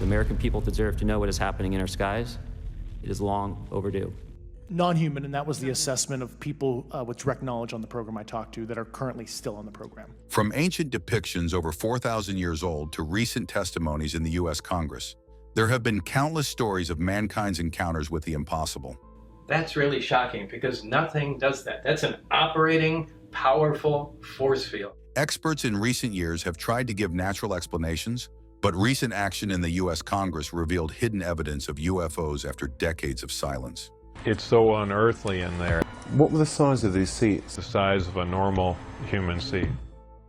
The American people deserve to know what is happening in our skies. It is long overdue. Non-human, and that was the assessment of people with direct knowledge on the program I talked to that are currently still on the program. From ancient depictions over 4,000 years old to recent testimonies in the U.S. Congress, there have been countless stories of mankind's encounters with the impossible. That's really shocking because nothing does that. That's an operating, powerful force field. Experts in recent years have tried to give natural explanations, but recent action in the U.S. Congress revealed hidden evidence of UFOs after decades of silence. It's so unearthly in there. What were the size of these seats? The size of a normal human seat.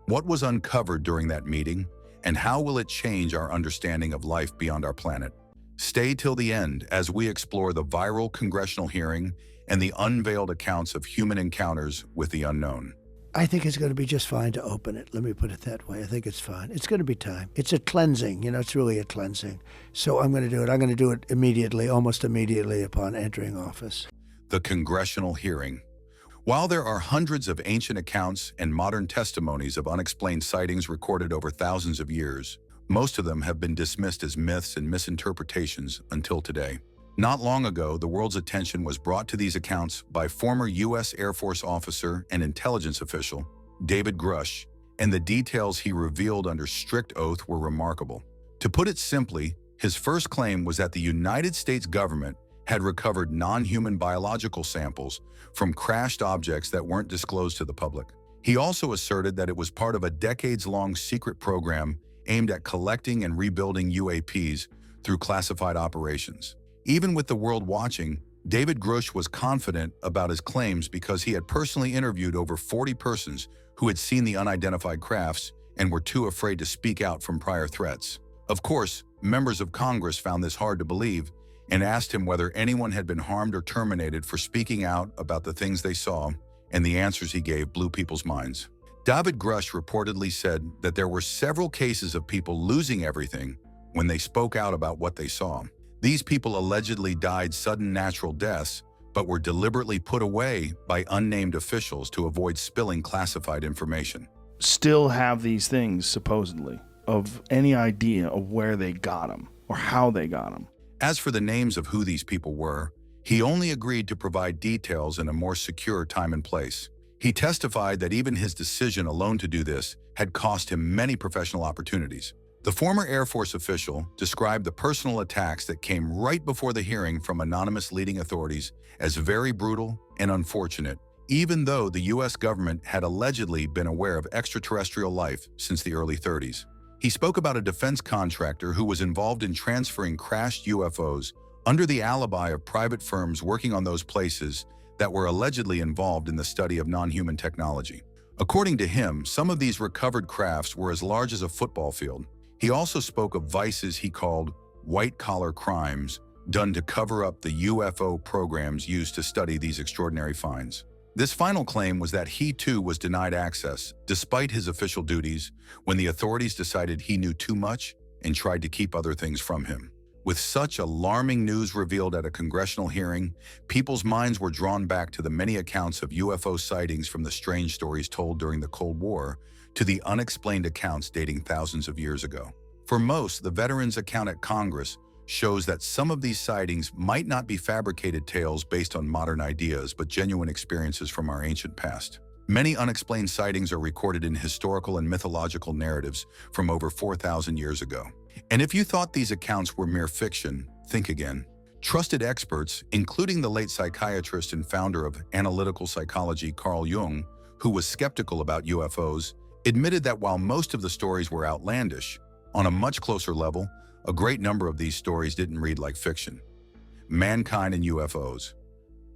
What was uncovered during that meeting, and how will it change our understanding of life beyond our planet? Stay till the end as we explore the viral congressional hearing and the unveiled accounts of human encounters with the unknown. I think it's going to be just fine to open it. Let me put it that way. I think it's fine. It's going to be time. It's a cleansing. It's really a cleansing. So I'm going to do it. I'm going to do it immediately, almost immediately upon entering office. The congressional hearing. While there are hundreds of ancient accounts and modern testimonies of unexplained sightings recorded over thousands of years, most of them have been dismissed as myths and misinterpretations until today. Not long ago, the world's attention was brought to these accounts by former U.S. Air Force officer and intelligence official David Grush, and the details he revealed under strict oath were remarkable. To put it simply, his first claim was that the United States government had recovered non-human biological samples from crashed objects that weren't disclosed to the public. He also asserted that it was part of a decades-long secret program aimed at collecting and rebuilding UAPs through classified operations. Even with the world watching, David Grush was confident about his claims because he had personally interviewed over 40 persons who had seen the unidentified crafts and were too afraid to speak out from prior threats. Of course, members of Congress found this hard to believe and asked him whether anyone had been harmed or terminated for speaking out about the things they saw, and the answers he gave blew people's minds. David Grush reportedly said that there were several cases of people losing everything when they spoke out about what they saw. These people allegedly died sudden natural deaths, but were deliberately put away by unnamed officials to avoid spilling classified information. Still have these things, supposedly, of any idea of where they got them or how they got them. As for the names of who these people were, he only agreed to provide details in a more secure time and place. He testified that even his decision alone to do this had cost him many professional opportunities. The former Air Force official described the personal attacks that came right before the hearing from anonymous leading authorities as very brutal and unfortunate, even though the U.S. government had allegedly been aware of extraterrestrial life since the early 30s. He spoke about a defense contractor who was involved in transferring crashed UFOs under the alibi of private firms working on those places that were allegedly involved in the study of non-human technology. According to him, some of these recovered crafts were as large as a football field. He also spoke of vices he called white-collar crimes done to cover up the UFO programs used to study these extraordinary finds. This final claim was that he too was denied access, despite his official duties, when the authorities decided he knew too much and tried to keep other things from him. With such alarming news revealed at a congressional hearing, people's minds were drawn back to the many accounts of UFO sightings from the strange stories told during the Cold War to the unexplained accounts dating thousands of years ago. For most, the veterans' account at Congress shows that some of these sightings might not be fabricated tales based on modern ideas, but genuine experiences from our ancient past. Many unexplained sightings are recorded in historical and mythological narratives from over 4,000 years ago. And if you thought these accounts were mere fiction, think again. Trusted experts, including the late psychiatrist and founder of analytical psychology Carl Jung, who was skeptical about UFOs, admitted that while most of the stories were outlandish, on a much closer level, a great number of these stories didn't read like fiction. Mankind and UFOs.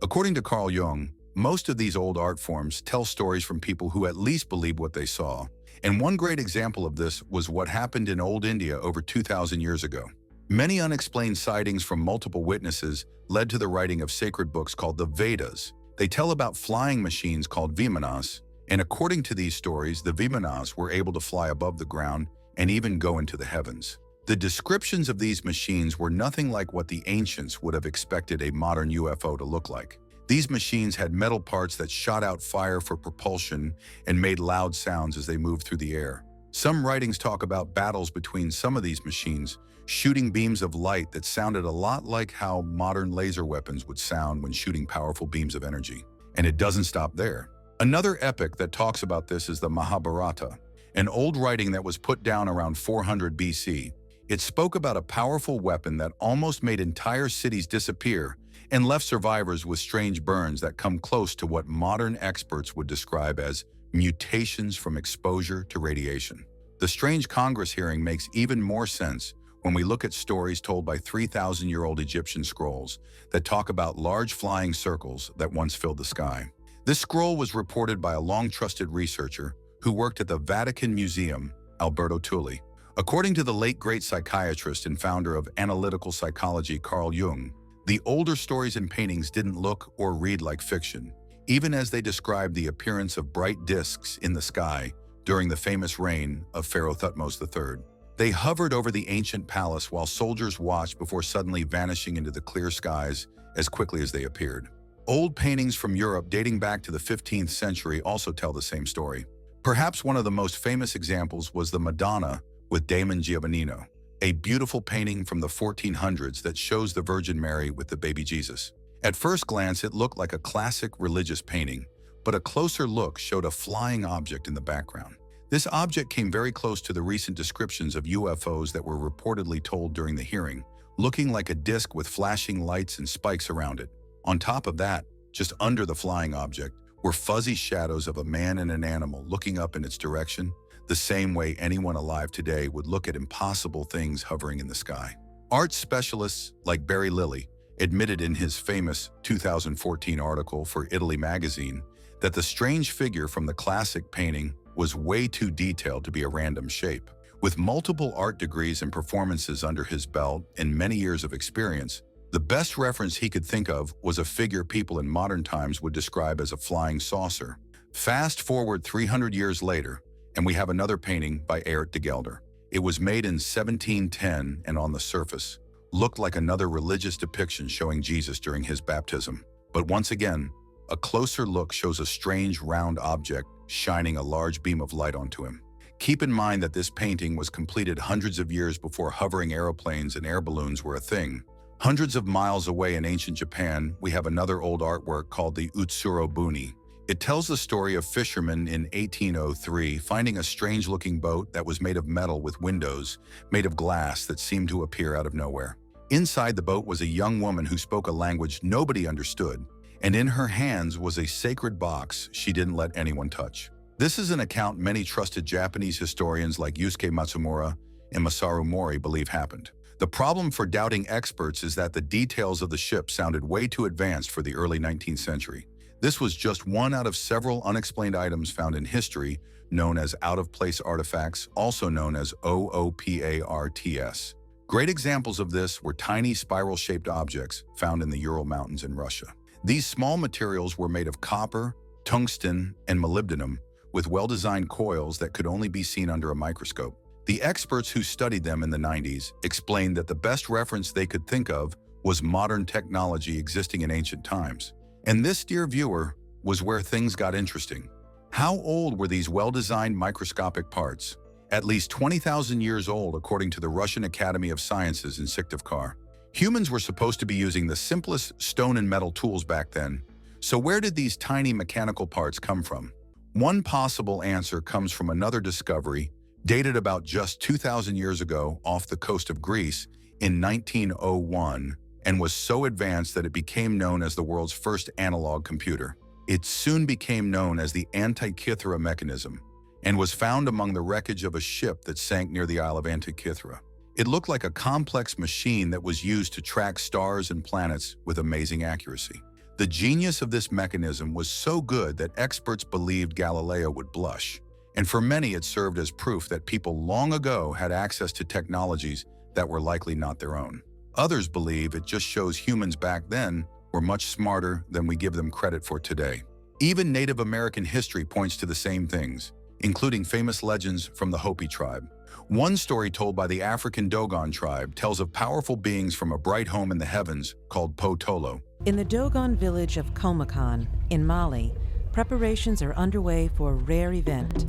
According to Carl Jung, most of these old art forms tell stories from people who at least believe what they saw. And one great example of this was what happened in old India over 2,000 years ago. Many unexplained sightings from multiple witnesses led to the writing of sacred books called the Vedas. They tell about flying machines called vimanas, and according to these stories, the vimanas were able to fly above the ground and even go into the heavens. The descriptions of these machines were nothing like what the ancients would have expected a modern UFO to look like. These machines had metal parts that shot out fire for propulsion and made loud sounds as they moved through the air. Some writings talk about battles between some of these machines, shooting beams of light that sounded a lot like how modern laser weapons would sound when shooting powerful beams of energy. And it doesn't stop there. Another epic that talks about this is the Mahabharata, an old writing that was put down around 400 BC. It spoke about a powerful weapon that almost made entire cities disappear and left survivors with strange burns that come close to what modern experts would describe as mutations from exposure to radiation. The strange Congress hearing makes even more sense when we look at stories told by 3,000-year-old Egyptian scrolls that talk about large flying circles that once filled the sky. This scroll was reported by a long-trusted researcher who worked at the Vatican Museum, Alberto Tulli. According to the late great psychiatrist and founder of analytical psychology Carl Jung, the older stories and paintings didn't look or read like fiction, even as they described the appearance of bright discs in the sky during the famous reign of Pharaoh Thutmose III. They hovered over the ancient palace while soldiers watched before suddenly vanishing into the clear skies as quickly as they appeared. Old paintings from Europe dating back to the 15th century also tell the same story. Perhaps one of the most famous examples was the Madonna with Damon Giovannino, a beautiful painting from the 1400s that shows the Virgin Mary with the baby Jesus. At first glance, it looked like a classic religious painting, but a closer look showed a flying object in the background. This object came very close to the recent descriptions of UFOs that were reportedly told during the hearing, looking like a disc with flashing lights and spikes around it. On top of that, just under the flying object, were fuzzy shadows of a man and an animal looking up in its direction, the same way anyone alive today would look at impossible things hovering in the sky. Art specialists like Barry Lilly admitted in his famous 2014 article for Italy magazine that the strange figure from the classic painting was way too detailed to be a random shape. With multiple art degrees and performances under his belt and many years of experience, the best reference he could think of was a figure people in modern times would describe as a flying saucer. Fast forward 300 years later, and we have another painting by Arent de Gelder. It was made in 1710 and on the surface looked like another religious depiction showing Jesus during his baptism. But once again, a closer look shows a strange round object shining a large beam of light onto him. Keep in mind that this painting was completed hundreds of years before hovering aeroplanes and air balloons were a thing. Hundreds of miles away in ancient Japan, we have another old artwork called the Utsuro Buni. It tells the story of fishermen in 1803 finding a strange-looking boat that was made of metal with windows made of glass that seemed to appear out of nowhere. Inside the boat was a young woman who spoke a language nobody understood, and in her hands was a sacred box she didn't let anyone touch. This is an account many trusted Japanese historians like Yusuke Matsumura and Masaru Mori believe happened. The problem for doubting experts is that the details of the ship sounded way too advanced for the early 19th century. This was just one out of several unexplained items found in history known as out-of-place artifacts, also known as OOPARTS. Great examples of this were tiny spiral-shaped objects found in the Ural Mountains in Russia. These small materials were made of copper, tungsten, and molybdenum, with well-designed coils that could only be seen under a microscope. The experts who studied them in the 90s explained that the best reference they could think of was modern technology existing in ancient times. And this, dear viewer, was where things got interesting. How old were these well-designed microscopic parts? At least 20,000 years old, according to the Russian Academy of Sciences in Syktyvkar. Humans were supposed to be using the simplest stone and metal tools back then. So where did these tiny mechanical parts come from? One possible answer comes from another discovery dated about just 2,000 years ago off the coast of Greece in 1901 and was so advanced that it became known as the world's first analog computer. It soon became known as the Antikythera mechanism and was found among the wreckage of a ship that sank near the Isle of Antikythera. It looked like a complex machine that was used to track stars and planets with amazing accuracy. The genius of this mechanism was so good that experts believed Galileo would blush. And for many, it served as proof that people long ago had access to technologies that were likely not their own. Others believe it just shows humans back then were much smarter than we give them credit for today. Even Native American history points to the same things, including famous legends from the Hopi tribe. One story told by the African Dogon tribe tells of powerful beings from a bright home in the heavens called Po-Tolo. In the Dogon village of Komakan, in Mali, preparations are underway for a rare event.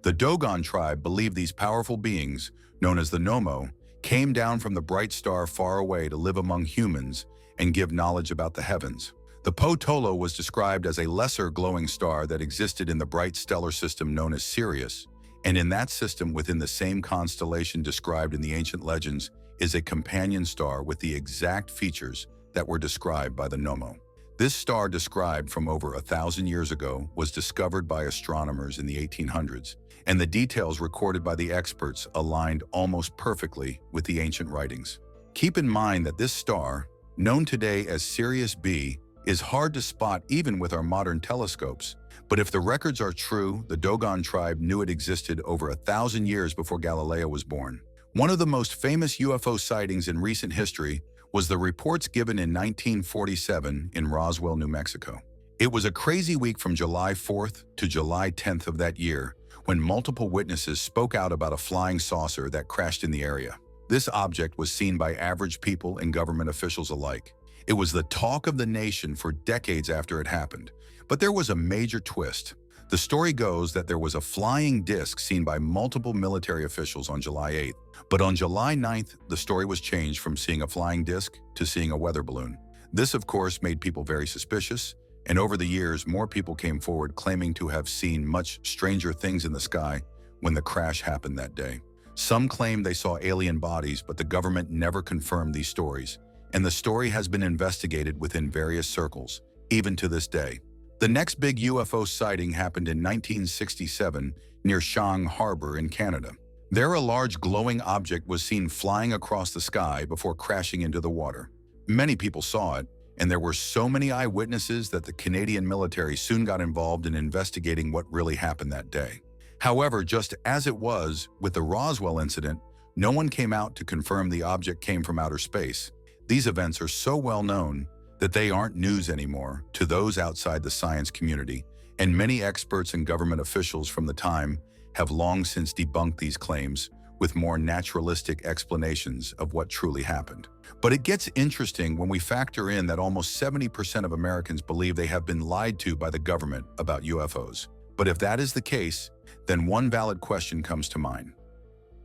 The Dogon tribe believed these powerful beings, known as the Nomo, came down from the bright star far away to live among humans and give knowledge about the heavens. The Potolo was described as a lesser glowing star that existed in the bright stellar system known as Sirius, and in that system within the same constellation described in the ancient legends is a companion star with the exact features that were described by the Nomo. This star, described from over 1,000 years ago, was discovered by astronomers in the 1800s, and the details recorded by the experts aligned almost perfectly with the ancient writings. Keep in mind that this star, known today as Sirius B, is hard to spot even with our modern telescopes. But if the records are true, the Dogon tribe knew it existed over 1,000 years before Galileo was born. One of the most famous UFO sightings in recent history was the reports given in 1947 in Roswell, New Mexico. It was a crazy week from July 4th to July 10th of that year when multiple witnesses spoke out about a flying saucer that crashed in the area. This object was seen by average people and government officials alike. It was the talk of the nation for decades after it happened. But there was a major twist. The story goes that there was a flying disc seen by multiple military officials on July 8th. But on July 9th, the story was changed from seeing a flying disc to seeing a weather balloon. This, of course, made people very suspicious, and over the years, more people came forward claiming to have seen much stranger things in the sky when the crash happened that day. Some claim they saw alien bodies, but the government never confirmed these stories, and the story has been investigated within various circles, even to this day. The next big UFO sighting happened in 1967 near Shang Harbor in Canada. There, a large glowing object was seen flying across the sky before crashing into the water. Many people saw it, and there were so many eyewitnesses that the Canadian military soon got involved in investigating what really happened that day. However, just as it was with the Roswell incident, no one came out to confirm the object came from outer space. These events are so well known that they aren't news anymore to those outside the science community, and many experts and government officials from the time have long since debunked these claims with more naturalistic explanations of what truly happened. But it gets interesting when we factor in that almost 70% of Americans believe they have been lied to by the government about UFOs. But if that is the case, then one valid question comes to mind.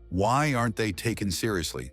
Why aren't they taken seriously?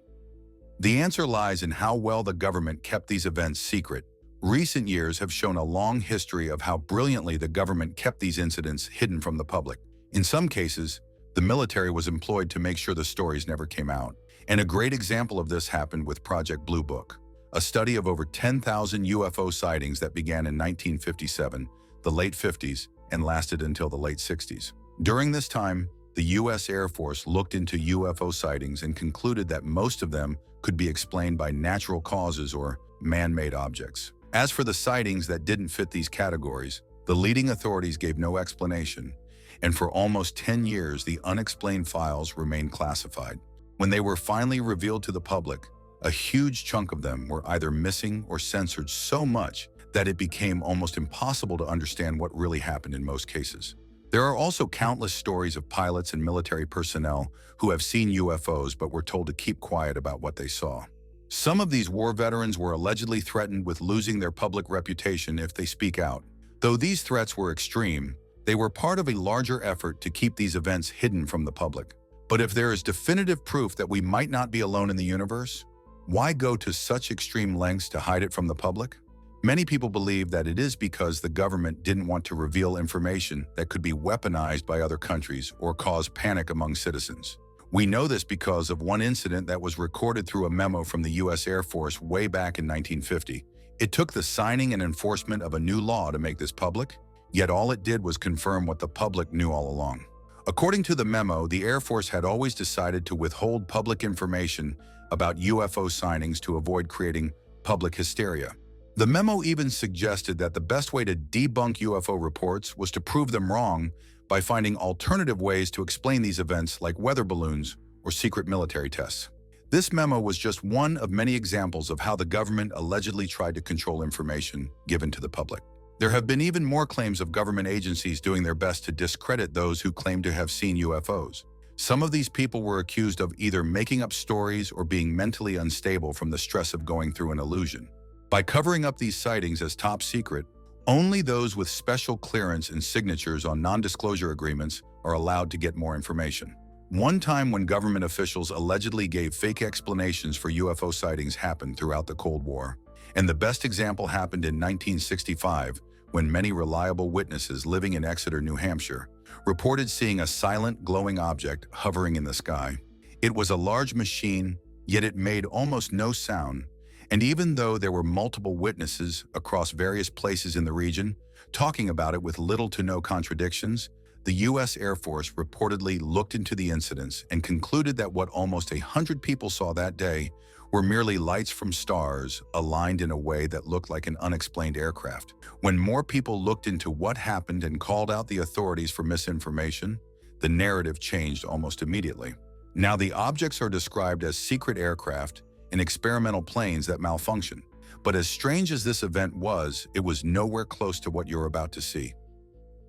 The answer lies in how well the government kept these events secret. Recent years have shown a long history of how brilliantly the government kept these incidents hidden from the public. In some cases, the military was employed to make sure the stories never came out. And a great example of this happened with Project Blue Book, a study of over 10,000 UFO sightings that began in 1957, the late 50s, and lasted until the late 60s. During this time, the U.S. Air Force looked into UFO sightings and concluded that most of them could be explained by natural causes or man-made objects. As for the sightings that didn't fit these categories, the leading authorities gave no explanation, and for almost 10 years, the unexplained files remained classified. When they were finally revealed to the public, a huge chunk of them were either missing or censored so much that it became almost impossible to understand what really happened in most cases. There are also countless stories of pilots and military personnel who have seen UFOs but were told to keep quiet about what they saw. Some of these war veterans were allegedly threatened with losing their public reputation if they speak out. Though these threats were extreme, they were part of a larger effort to keep these events hidden from the public. But if there is definitive proof that we might not be alone in the universe, why go to such extreme lengths to hide it from the public? Many people believe that it is because the government didn't want to reveal information that could be weaponized by other countries or cause panic among citizens. We know this because of one incident that was recorded through a memo from the U.S. Air Force way back in 1950. It took the signing and enforcement of a new law to make this public, yet all it did was confirm what the public knew all along. According to the memo, the Air Force had always decided to withhold public information about UFO signings to avoid creating public hysteria. The memo even suggested that the best way to debunk UFO reports was to prove them wrong by finding alternative ways to explain these events like weather balloons or secret military tests. This memo was just one of many examples of how the government allegedly tried to control information given to the public. There have been even more claims of government agencies doing their best to discredit those who claim to have seen UFOs. Some of these people were accused of either making up stories or being mentally unstable from the stress of going through an illusion. By covering up these sightings as top secret, only those with special clearance and signatures on non-disclosure agreements are allowed to get more information. One time when government officials allegedly gave fake explanations for UFO sightings happened throughout the Cold War. And the best example happened in 1965, when many reliable witnesses living in Exeter, New Hampshire, reported seeing a silent, glowing object hovering in the sky. It was a large machine, yet it made almost no sound. And even though there were multiple witnesses across various places in the region talking about it with little to no contradictions, the U.S. Air Force reportedly looked into the incidents and concluded that what almost 100 people saw that day were merely lights from stars aligned in a way that looked like an unexplained aircraft. When more people looked into what happened and called out the authorities for misinformation, the narrative changed almost immediately. Now the objects are described as secret aircraft and experimental planes that malfunction. But as strange as this event was, it was nowhere close to what you're about to see.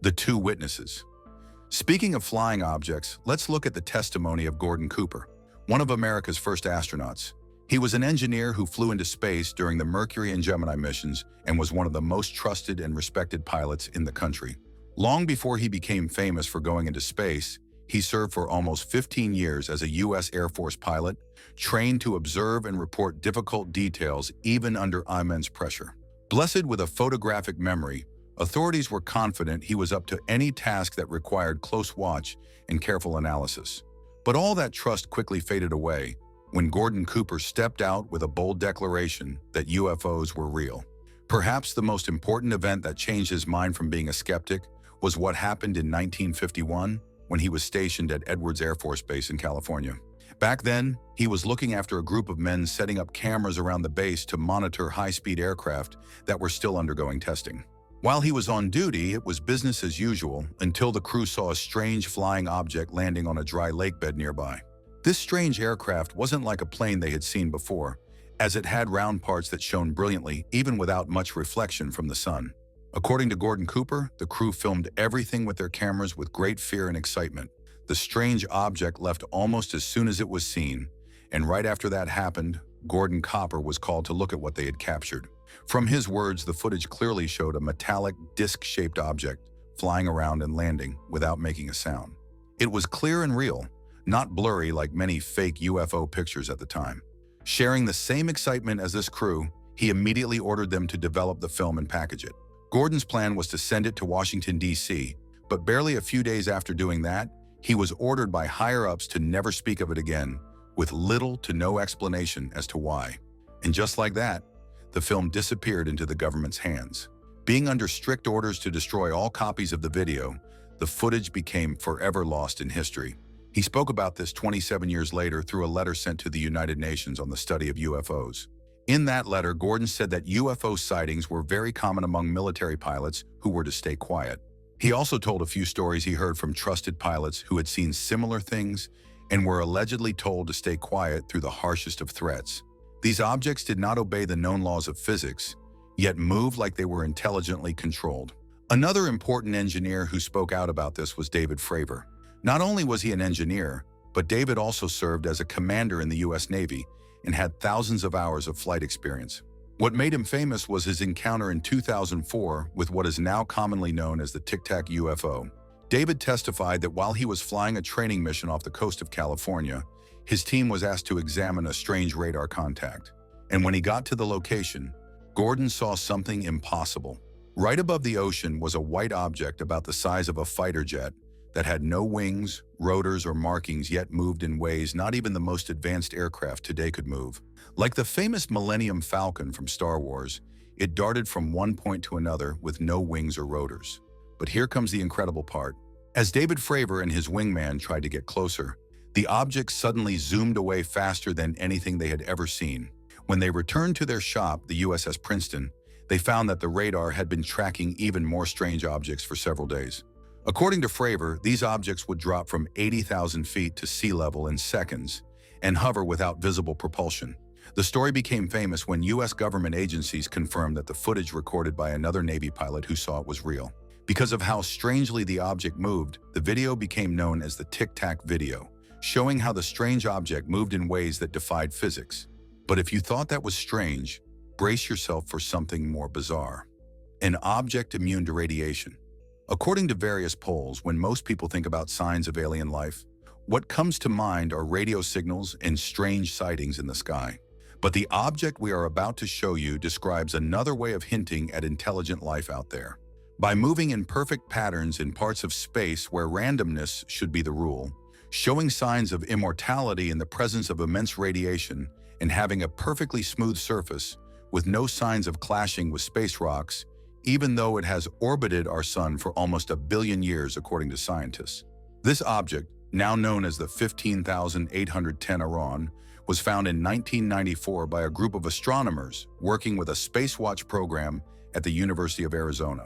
The two witnesses. Speaking of flying objects, let's look at the testimony of Gordon Cooper, one of America's first astronauts. He was an engineer who flew into space during the Mercury and Gemini missions and was one of the most trusted and respected pilots in the country. Long before he became famous for going into space, he served for almost 15 years as a U.S. Air Force pilot, trained to observe and report difficult details even under immense pressure. Blessed with a photographic memory, authorities were confident he was up to any task that required close watch and careful analysis. But all that trust quickly faded away when Gordon Cooper stepped out with a bold declaration that UFOs were real. Perhaps the most important event that changed his mind from being a skeptic was what happened in 1951 when he was stationed at Edwards Air Force Base in California. Back then, he was looking after a group of men setting up cameras around the base to monitor high-speed aircraft that were still undergoing testing. While he was on duty, it was business as usual until the crew saw a strange flying object landing on a dry lake bed nearby. This strange aircraft wasn't like a plane they had seen before, as it had round parts that shone brilliantly even without much reflection from the sun. According to Gordon Cooper, the crew filmed everything with their cameras with great fear and excitement. The strange object left almost as soon as it was seen, and right after that happened, Gordon Cooper was called to look at what they had captured. From his words, the footage clearly showed a metallic, disc-shaped object flying around and landing without making a sound. It was clear and real, not blurry like many fake UFO pictures at the time. Sharing the same excitement as this crew, he immediately ordered them to develop the film and package it. Gordon's plan was to send it to Washington, D.C., but barely a few days after doing that, he was ordered by higher-ups to never speak of it again, with little to no explanation as to why. And just like that, the film disappeared into the government's hands. Being under strict orders to destroy all copies of the video, the footage became forever lost in history. He spoke about this 27 years later through a letter sent to the United Nations on the study of UFOs. In that letter, Gordon said that UFO sightings were very common among military pilots who were to stay quiet. He also told a few stories he heard from trusted pilots who had seen similar things and were allegedly told to stay quiet through the harshest of threats. These objects did not obey the known laws of physics, yet moved like they were intelligently controlled. Another important engineer who spoke out about this was David Fravor. Not only was he an engineer, but David also served as a commander in the U.S. Navy and had thousands of hours of flight experience. What made him famous was his encounter in 2004 with what is now commonly known as the Tic Tac UFO. David testified that while he was flying a training mission off the coast of California, his team was asked to examine a strange radar contact. And when he got to the location, Gordon saw something impossible. Right above the ocean was a white object about the size of a fighter jet that had no wings, rotors, or markings, yet moved in ways not even the most advanced aircraft today could move. Like the famous Millennium Falcon from Star Wars, it darted from one point to another with no wings or rotors. But here comes the incredible part. As David Fravor and his wingman tried to get closer, the object suddenly zoomed away faster than anything they had ever seen. When they returned to their shop, the USS Princeton, they found that the radar had been tracking even more strange objects for several days. According to Fravor, these objects would drop from 80,000 feet to sea level in seconds and hover without visible propulsion. The story became famous when U.S. government agencies confirmed that the footage recorded by another Navy pilot who saw it was real. Because of how strangely the object moved, the video became known as the Tic Tac video, showing how the strange object moved in ways that defied physics. But if you thought that was strange, brace yourself for something more bizarre. An object immune to radiation. According to various polls, when most people think about signs of alien life, What comes to mind are radio signals and strange sightings in the sky. But the object we are about to show you describes another way of hinting at intelligent life out there. By moving in perfect patterns in parts of space where randomness should be the rule, showing signs of immortality in the presence of immense radiation, and having a perfectly smooth surface with no signs of clashing with space rocks, even though it has orbited our sun for almost 1 billion years according to scientists. This object, now known as the 15,810 Arent, was found in 1994 by a group of astronomers working with a Spacewatch program at the University of Arizona.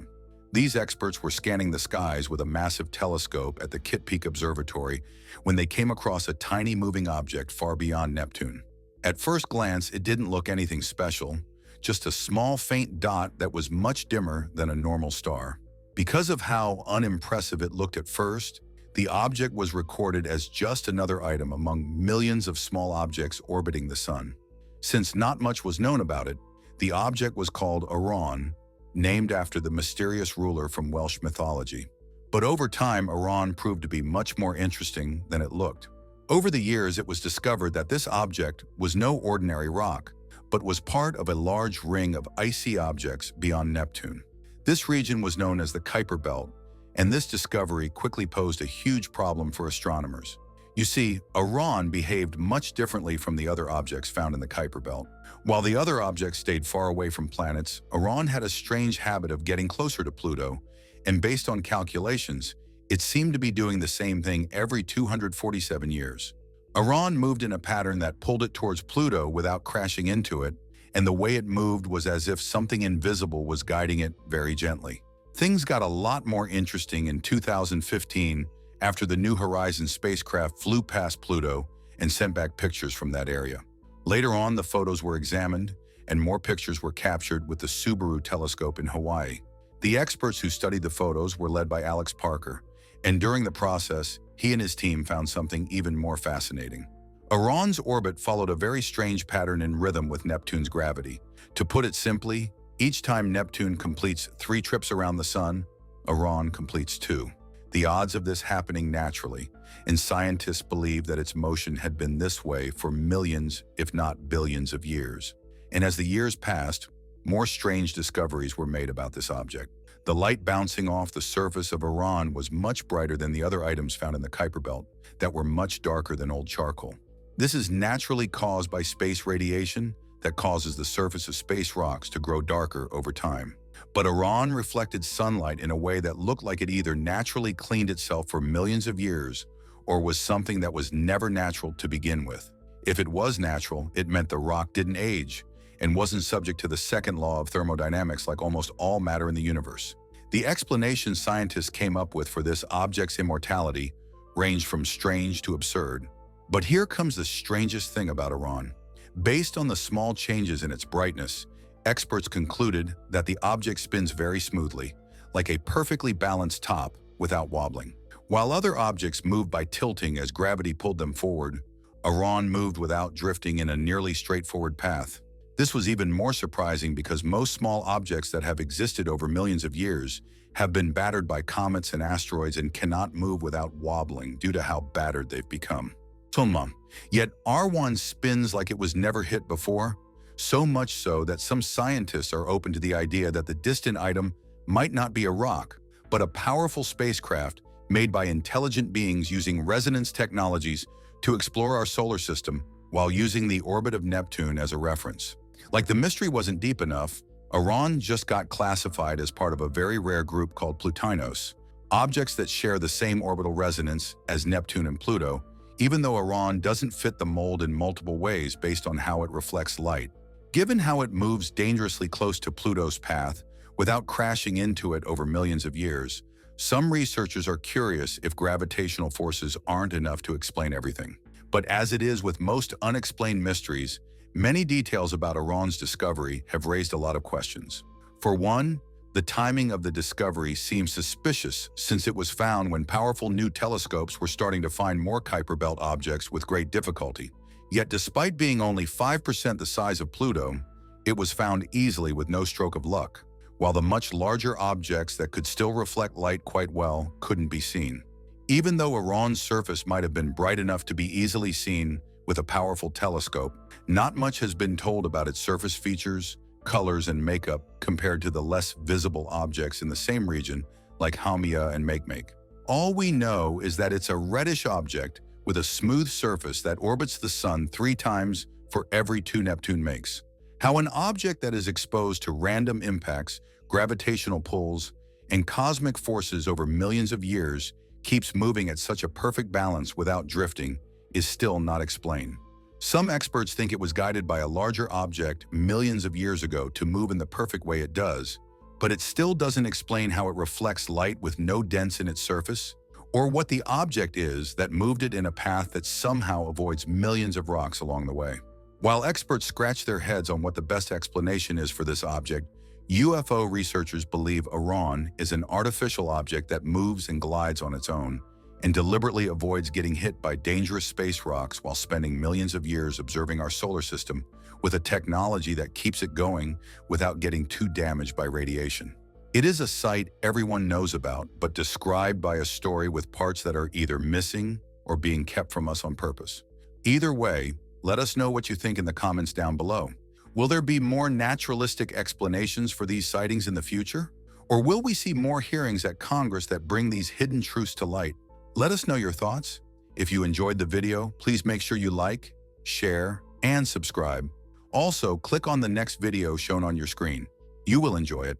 These experts were scanning the skies with a massive telescope at the Kitt Peak Observatory when they came across a tiny moving object far beyond Neptune. At first glance, it didn't look anything special, just a small faint dot that was much dimmer than a normal star. Because of how unimpressive it looked at first, the object was recorded as just another item among millions of small objects orbiting the sun. Since not much was known about it, the object was called Arent, named after the mysterious ruler from Welsh mythology. But over time, Arent proved to be much more interesting than it looked. Over the years, it was discovered that this object was no ordinary rock, but was part of a large ring of icy objects beyond Neptune. This region was known as the Kuiper Belt, and this discovery quickly posed a huge problem for astronomers. You see, Arent behaved much differently from the other objects found in the Kuiper Belt. While the other objects stayed far away from planets, Arent had a strange habit of getting closer to Pluto, and based on calculations, it seemed to be doing the same thing every 247 years. Arent moved in a pattern that pulled it towards Pluto without crashing into it, and the way it moved was as if something invisible was guiding it very gently. Things got a lot more interesting in 2015 after the New Horizons spacecraft flew past Pluto and sent back pictures from that area. Later on, the photos were examined and more pictures were captured with the Subaru telescope in Hawaii. The experts who studied the photos were led by Alex Parker, and during the process, he and his team found something even more fascinating. Arent's orbit followed a very strange pattern in rhythm with Neptune's gravity. To put it simply, each time Neptune completes 3 trips around the sun, Arent completes 2. The odds of this happening naturally, and scientists believe that its motion had been this way for millions, if not billions of years. And as the years passed, more strange discoveries were made about this object. The light bouncing off the surface of Arent was much brighter than the other items found in the Kuiper Belt that were much darker than old charcoal. This is naturally caused by space radiation that causes the surface of space rocks to grow darker over time. But Arent reflected sunlight in a way that looked like it either naturally cleaned itself for millions of years or was something that was never natural to begin with. If it was natural, it meant the rock didn't age and wasn't subject to the second law of thermodynamics like almost all matter in the universe. The explanation scientists came up with for this object's immortality ranged from strange to absurd. But here comes the strangest thing about Arent. Based on the small changes in its brightness, experts concluded that the object spins very smoothly, like a perfectly balanced top without wobbling. While other objects moved by tilting as gravity pulled them forward, Arent moved without drifting in a nearly straightforward path. This was even more surprising because most small objects that have existed over millions of years have been battered by comets and asteroids and cannot move without wobbling due to how battered they've become. Yet Arent spins like it was never hit before, so much so that some scientists are open to the idea that the distant item might not be a rock, but a powerful spacecraft made by intelligent beings using resonance technologies to explore our solar system while using the orbit of Neptune as a reference. Like the mystery wasn't deep enough, Arent just got classified as part of a very rare group called Plutinos, objects that share the same orbital resonance as Neptune and Pluto, even though Arent doesn't fit the mold in multiple ways based on how it reflects light. Given how it moves dangerously close to Pluto's path without crashing into it over millions of years, some researchers are curious if gravitational forces aren't enough to explain everything. But as it is with most unexplained mysteries, many details about Arent's discovery have raised a lot of questions. For one, the timing of the discovery seems suspicious since it was found when powerful new telescopes were starting to find more Kuiper Belt objects with great difficulty. Yet despite being only 5% the size of Pluto, it was found easily with no stroke of luck, while the much larger objects that could still reflect light quite well couldn't be seen. Even though Iran's surface might have been bright enough to be easily seen with a powerful telescope, not much has been told about its surface features, colors, and makeup compared to the less visible objects in the same region like Haumea and Makemake. All we know is that it's a reddish object with a smooth surface that orbits the Sun 3 times for every 2 Neptune makes. How an object that is exposed to random impacts, gravitational pulls, and cosmic forces over millions of years keeps moving at such a perfect balance without drifting is still not explained. Some experts think it was guided by a larger object millions of years ago to move in the perfect way it does, but it still doesn't explain how it reflects light with no dents in its surface, or what the object is that moved it in a path that somehow avoids millions of rocks along the way. While experts scratch their heads on what the best explanation is for this object, UFO researchers believe Arent is an artificial object that moves and glides on its own and deliberately avoids getting hit by dangerous space rocks while spending millions of years observing our solar system with a technology that keeps it going without getting too damaged by radiation. It is a sight everyone knows about, but described by a story with parts that are either missing or being kept from us on purpose. Either way, let us know what you think in the comments down below. Will there be more naturalistic explanations for these sightings in the future? Or will we see more hearings at Congress that bring these hidden truths to light? Let us know your thoughts. If you enjoyed the video, please make sure you like, share, and subscribe. Also, click on the next video shown on your screen. You will enjoy it.